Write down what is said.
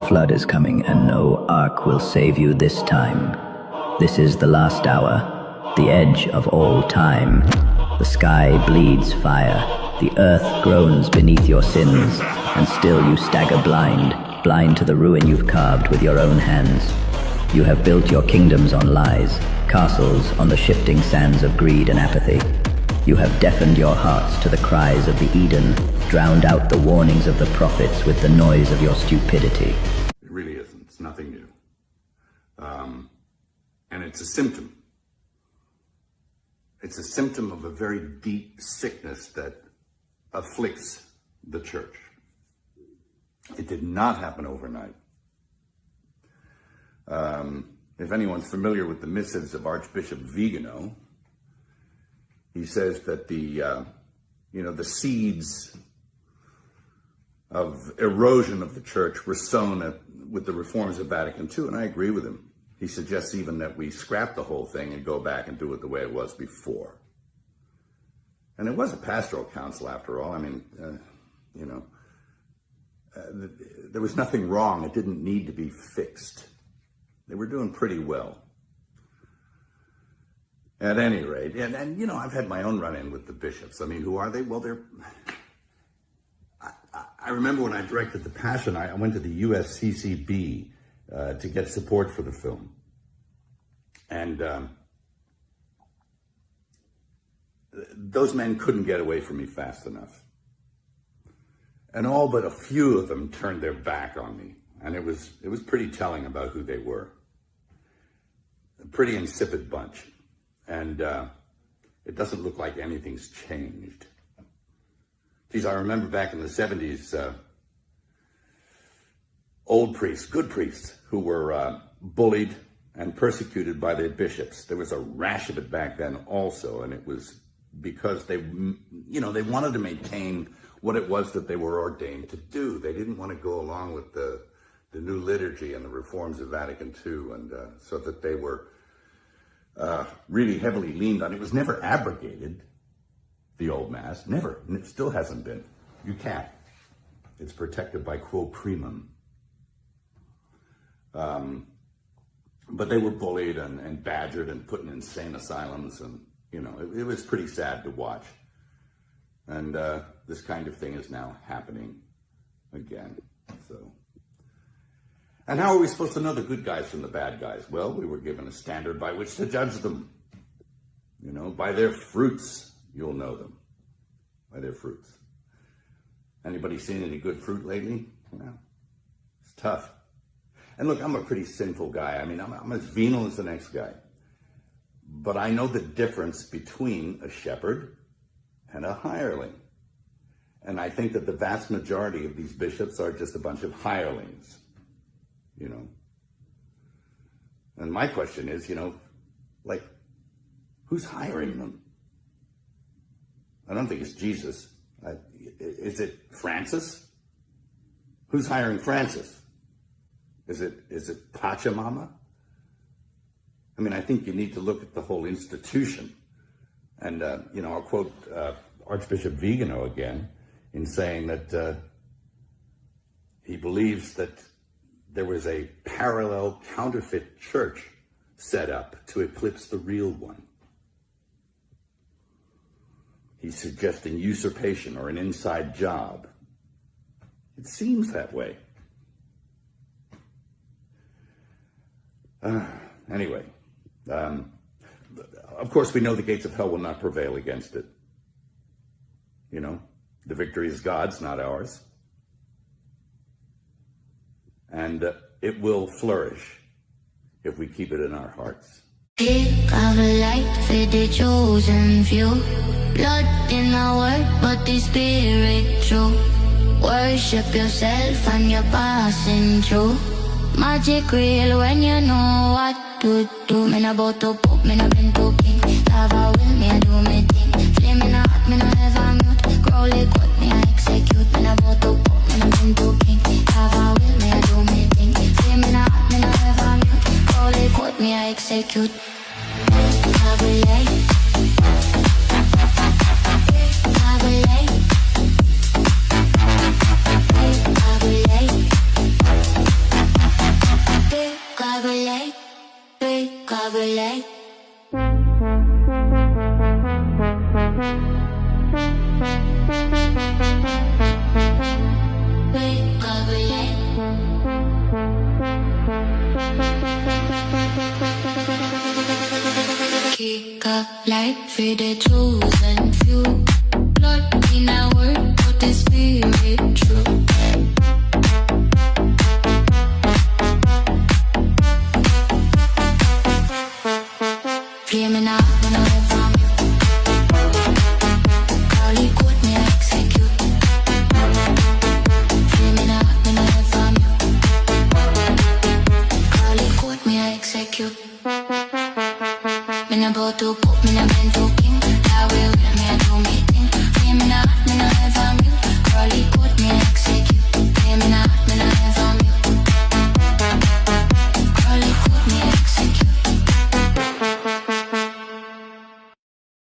Flood is coming, and no ark will save you this time. This is the last hour, the edge of all time. The sky bleeds fire, the earth groans beneath your sins, and still you stagger blind to the ruin you've carved with your own hands. You have built your kingdoms on lies, castles on the shifting sands of greed and apathy. You have deafened your hearts to the cries of the Eden, drowned out the warnings of the prophets with the noise of your stupidity. It really isn't. It's nothing new. And it's a symptom. It's a symptom of a very deep sickness that afflicts the church. It did not happen overnight. If anyone's familiar with the missives of Archbishop Vigano, he says that the seeds of erosion of the church were sown with the reforms of Vatican II, and I agree with him. He suggests even that we scrap the whole thing and go back and do it the way it was before. And it was a pastoral council, after all. I mean, there was nothing wrong. It didn't need to be fixed. They were doing pretty well. At any rate, and I've had my own run-in with the bishops. I mean, who are they? Well, I remember when I directed The Passion, I went to the USCCB to get support for the film. And those men couldn't get away from me fast enough. And all but a few of them turned their back on me. And it was pretty telling about who they were. A pretty insipid bunch. And it doesn't look like anything's changed. Geez, I remember back in the 70s, old priests, good priests, who were bullied and persecuted by their bishops. There was a rash of it back then also, and it was because they wanted to maintain what it was that they were ordained to do. They didn't want to go along with the new liturgy and the reforms of Vatican II, and so that they were really heavily leaned on. It was never abrogated, the old Mass, never, and it still hasn't been. You can't. It's protected by quo primum. But they were bullied and badgered and put in insane asylums, and it was pretty sad to watch. And this kind of thing is now happening again. So, and how are we supposed to know the good guys from the bad guys? Well, we were given a standard by which to judge them. By their fruits, you'll know them. By their fruits. Anybody seen any good fruit lately? It's tough. And look, I'm a pretty sinful guy. I mean, I'm as venal as the next guy. But I know the difference between a shepherd and a hireling. And I think that the vast majority of these bishops are just a bunch of hirelings. And my question is, who's hiring them? I don't think it's Jesus. Is it Francis? Who's hiring Francis? Is it Pachamama? I mean, I think you need to look at the whole institution. And, I'll quote Archbishop Vigano again in saying that he believes that there was a parallel counterfeit church set up to eclipse the real one. He's suggesting usurpation or an inside job. It seems that way. Anyway, of course we know the gates of hell will not prevail against it. The victory is God's, not ours. And it will flourish if we keep it in our hearts. Pick of a light for the chosen few. Blood in our word, but the spirit true. Worship yourself and you're passing through. Magic real when you know what to do. Me no bout to pop, me no been to king. Lava will me I do me thing. Flame in a hot, me no ever mute. Growly cut, me I execute. Me no bout to pop, me no been to king. Lava will me I do me thing. Flame in a hot, me no ever mute. Growly cut, me I execute. I will lay. I will lay. I will lay. cover light. We cover light. Kick a light for the chosen few. Blood in our word, but the spirit true.